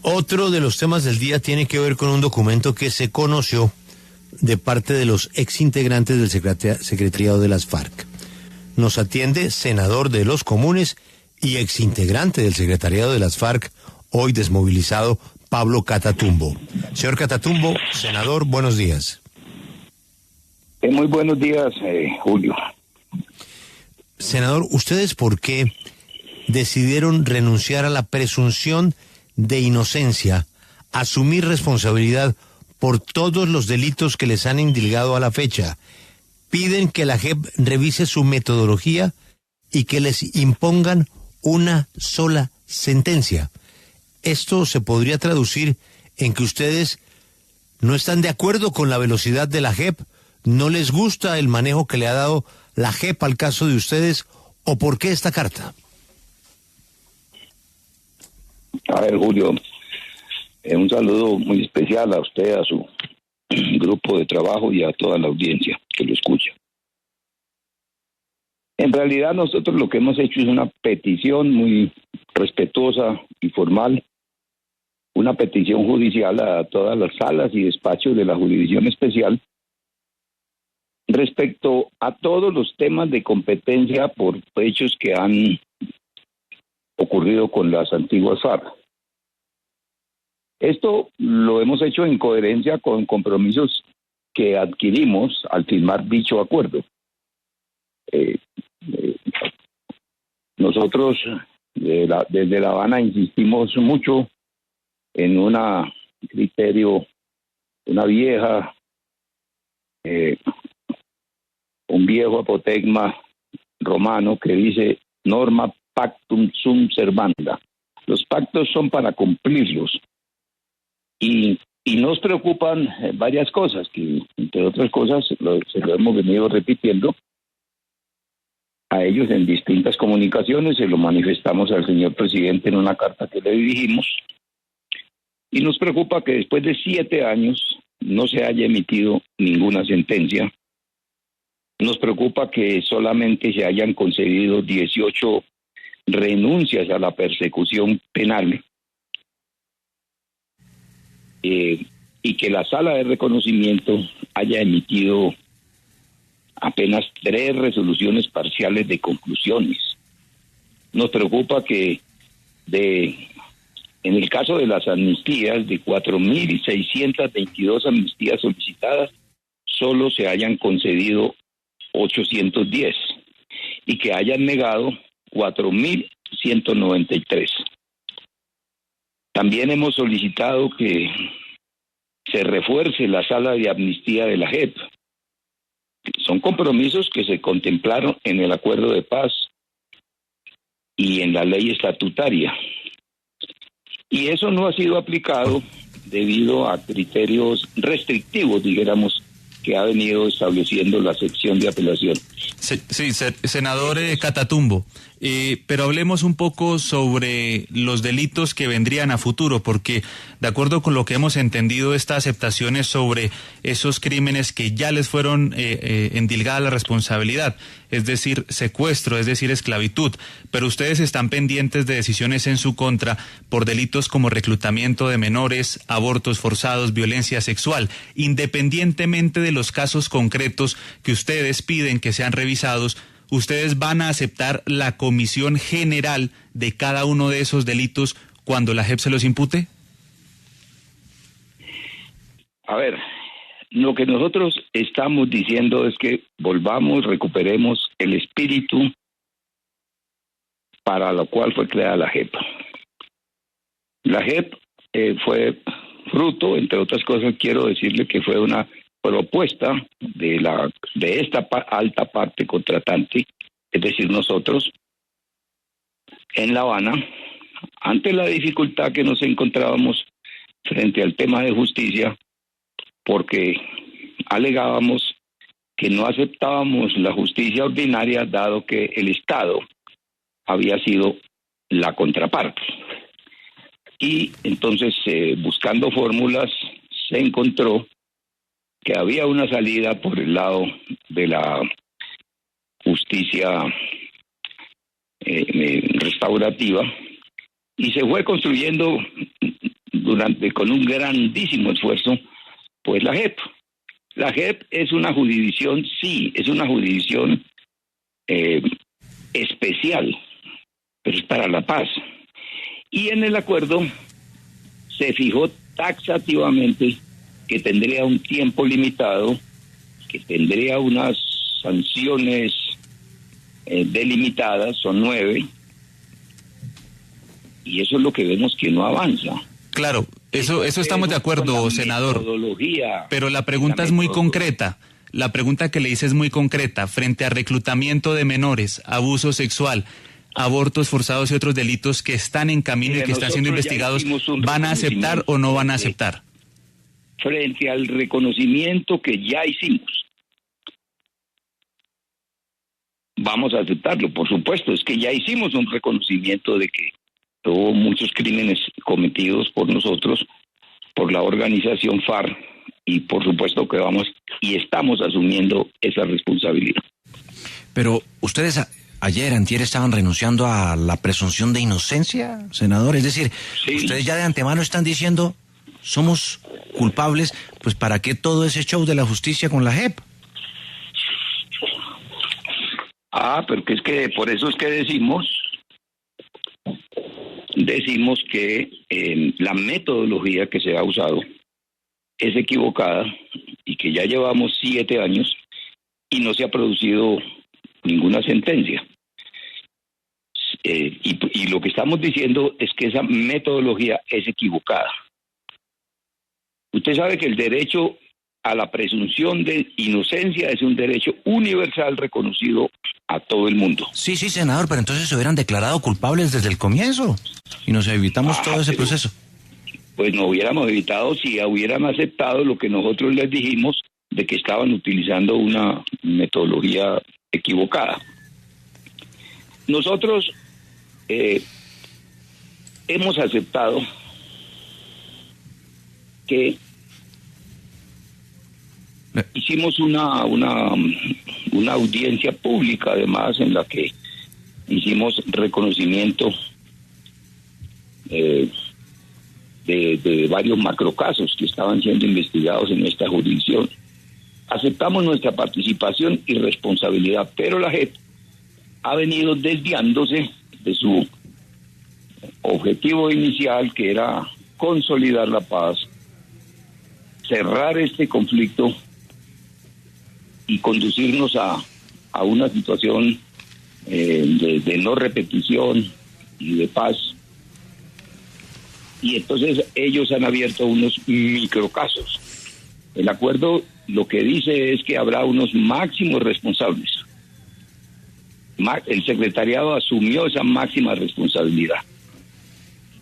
Otro de los temas del día tiene que ver con un documento que se conoció de parte de los exintegrantes del secretariado de las FARC. Nos atiende senador de los comunes y exintegrante del secretariado de las FARC, hoy desmovilizado, Pablo Catatumbo. Señor Catatumbo, senador, buenos días. Muy buenos días, Julio. Senador, ¿ustedes por qué decidieron renunciar a la presunción de inocencia, asumir responsabilidad por todos los delitos que les han indilgado a la fecha? Piden que la JEP revise su metodología y que les impongan una sola sentencia. Esto se podría traducir en que ustedes no están de acuerdo con la velocidad de la JEP, no les gusta el manejo que le ha dado la JEP al caso de ustedes, ¿o por qué esta carta? A ver, Julio, un saludo muy especial a usted, a su grupo de trabajo y a toda la audiencia que lo escucha. En realidad nosotros lo que hemos hecho es una petición muy respetuosa y formal, una petición judicial a todas las salas y despachos de la Jurisdicción Especial respecto a todos los temas de competencia por hechos que han ocurrido con las antiguas FARC. Esto lo hemos hecho en coherencia con compromisos que adquirimos al firmar dicho acuerdo. Nosotros desde La Habana insistimos mucho en un criterio, un viejo apotegma romano que dice norma pactum sum servanda. Los pactos son para cumplirlos. Y nos preocupan varias cosas, que entre otras cosas se lo hemos venido repitiendo a ellos en distintas comunicaciones, se lo manifestamos al señor presidente en una carta que le dirigimos, y nos preocupa que después de 7 años no se haya emitido ninguna sentencia. Nos preocupa que solamente se hayan concedido 18 renuncias a la persecución penal, y que la sala de reconocimiento haya emitido apenas 3 resoluciones parciales de conclusiones. Nos preocupa que en el caso de las amnistías, de 4.622 amnistías solicitadas, solo se hayan concedido 810 y que hayan negado 4.193. También hemos solicitado que se refuerce la sala de amnistía de la JEP. Son compromisos que se contemplaron en el acuerdo de paz y en la ley estatutaria. Y eso no ha sido aplicado debido a criterios restrictivos, dijéramos, que ha venido estableciendo la sección de apelación. Sí, senador Catatumbo, pero hablemos un poco sobre los delitos que vendrían a futuro, porque de acuerdo con lo que hemos entendido, esta aceptación es sobre esos crímenes que ya les fueron endilgada la responsabilidad, es decir, secuestro, es decir, esclavitud, pero ustedes están pendientes de decisiones en su contra por delitos como reclutamiento de menores, abortos forzados, violencia sexual, independientemente de los casos concretos que ustedes piden que sean revisados. ¿Ustedes van a aceptar la comisión general de cada uno de esos delitos cuando la JEP se los impute? A ver, lo que nosotros estamos diciendo es que recuperemos el espíritu para lo cual fue creada la JEP. La JEP fue fruto, entre otras cosas, quiero decirle que fue una propuesta de esta alta parte contratante, es decir, nosotros, en La Habana, ante la dificultad que nos encontrábamos frente al tema de justicia, porque alegábamos que no aceptábamos la justicia ordinaria, dado que el Estado había sido la contraparte. Y entonces, buscando fórmulas, se encontró que había una salida por el lado de la justicia restaurativa, y se fue construyendo con un grandísimo esfuerzo, pues la JEP. La JEP es una jurisdicción, sí, es una jurisdicción especial, pero es para la paz. Y en el acuerdo se fijó taxativamente que tendría un tiempo limitado, que tendría unas sanciones delimitadas, son 9, y eso es lo que vemos que no avanza. Claro, eso estamos de acuerdo, senador. Pero la pregunta es muy concreta. La pregunta que le hice es muy concreta. Frente a reclutamiento de menores, abuso sexual, abortos forzados y otros delitos que están en camino y que están siendo investigados, ¿van a aceptar o no van a aceptar? Frente al reconocimiento que ya hicimos, vamos a aceptarlo, por supuesto. Es que ya hicimos un reconocimiento de que hubo muchos crímenes cometidos por nosotros, por la organización FARC, y por supuesto que vamos y estamos asumiendo esa responsabilidad. Pero ustedes antier estaban renunciando a la presunción de inocencia, senador. Es decir, sí, ustedes ya de antemano están diciendo, somos culpables, pues ¿para qué todo ese show de la justicia con la JEP? Pero que es que por eso es que decimos que la metodología que se ha usado es equivocada y que ya llevamos 7 años y no se ha producido ninguna sentencia. Y lo que estamos diciendo es que esa metodología es equivocada. Usted sabe que el derecho a la presunción de inocencia es un derecho universal reconocido a todo el mundo. Sí, senador, pero entonces se hubieran declarado culpables desde el comienzo y nos evitamos todo ese proceso. Pues no hubiéramos evitado si hubieran aceptado lo que nosotros les dijimos de que estaban utilizando una metodología equivocada. Nosotros hemos aceptado que hicimos una audiencia pública, además, en la que hicimos reconocimiento de varios macrocasos que estaban siendo investigados en esta jurisdicción. Aceptamos nuestra participación y responsabilidad, pero la JEP ha venido desviándose de su objetivo inicial, que era consolidar la paz, cerrar este conflicto y conducirnos a una situación de no repetición y de paz. Y entonces ellos han abierto unos microcasos. El acuerdo lo que dice es que habrá unos máximos responsables. El secretariado asumió esa máxima responsabilidad.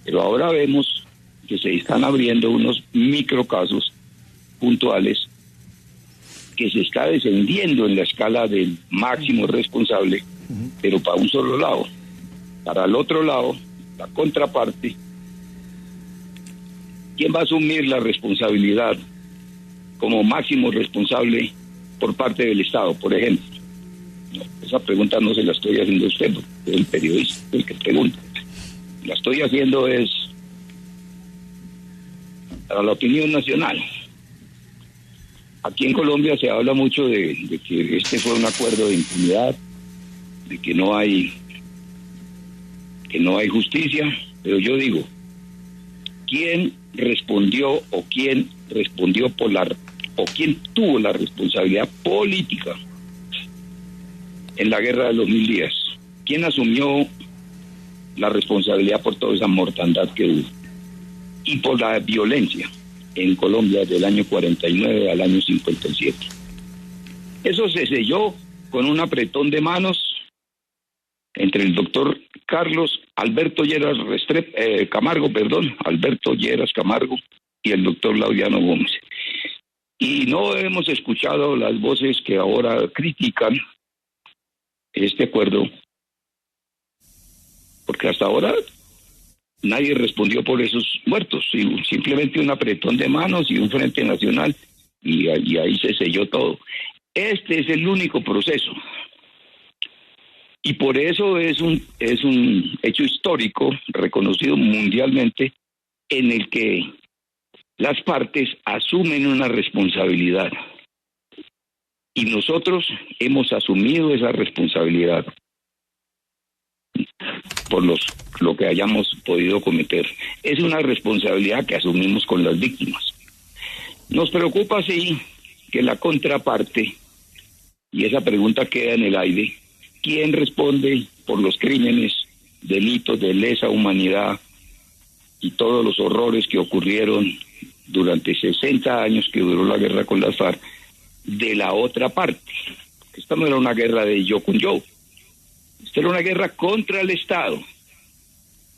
Pero ahora vemos que se están abriendo unos microcasos puntuales, que se está descendiendo en la escala del máximo responsable, pero para un solo lado. Para el otro lado, la contraparte, ¿quién va a asumir la responsabilidad como máximo responsable por parte del Estado, por ejemplo? No, esa pregunta no se la estoy haciendo a usted, es el periodista el que pregunta. La estoy haciendo es para la opinión nacional. Aquí en Colombia se habla mucho de que este fue un acuerdo de impunidad, de que no hay justicia, pero yo digo, ¿quién respondió o quién tuvo la responsabilidad política en la guerra de los 1000 días? ¿Quién asumió la responsabilidad por toda esa mortandad que hubo y por la violencia en Colombia del año 49 al año 57? Eso se selló con un apretón de manos entre el doctor Alberto Lleras Camargo y el doctor Laureano Gómez. Y no hemos escuchado las voces que ahora critican este acuerdo, porque hasta ahora nadie respondió por esos muertos, simplemente un apretón de manos y un Frente Nacional, y ahí se selló todo. Este es el único proceso, y por eso es un hecho histórico reconocido mundialmente en el que las partes asumen una responsabilidad. Y nosotros hemos asumido esa responsabilidad por lo que hayamos podido cometer. Es una responsabilidad que asumimos con las víctimas. Nos preocupa, sí, que la contraparte, y esa pregunta queda en el aire, ¿quién responde por los crímenes, delitos de lesa humanidad y todos los horrores que ocurrieron durante 60 años que duró la guerra con las FARC de la otra parte? Esta no era una guerra de yo con yo, esta era una guerra contra el Estado,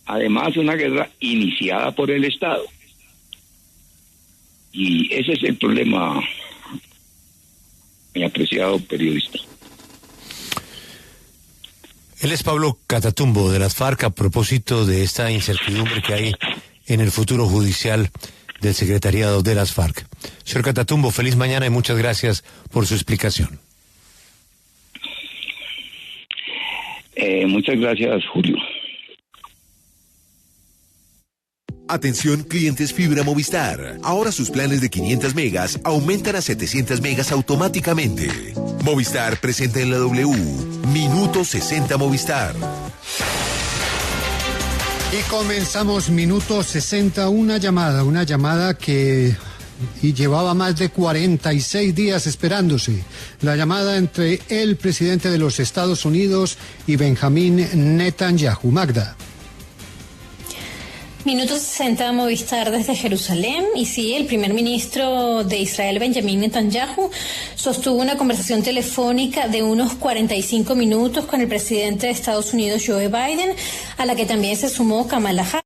además una guerra iniciada por el Estado. Y ese es el problema, mi apreciado periodista. Él es Pablo Catatumbo, de las FARC, a propósito de esta incertidumbre que hay en el futuro judicial del secretariado de las FARC. Señor Catatumbo, feliz mañana y muchas gracias por su explicación. Muchas gracias, Julio. Atención clientes Fibra Movistar. Ahora sus planes de 500 megas aumentan a 700 megas automáticamente. Movistar presenta en la W Minuto 60 Movistar. Y comenzamos Minuto 60, una llamada que llevaba más de 46 días esperándose. La llamada entre el presidente de los Estados Unidos y Benjamín Netanyahu. Magda. Minuto 60 Movistar desde Jerusalén. Y sí, el primer ministro de Israel, Benjamín Netanyahu, sostuvo una conversación telefónica de unos 45 minutos con el presidente de Estados Unidos, Joe Biden, a la que también se sumó Kamala Harris.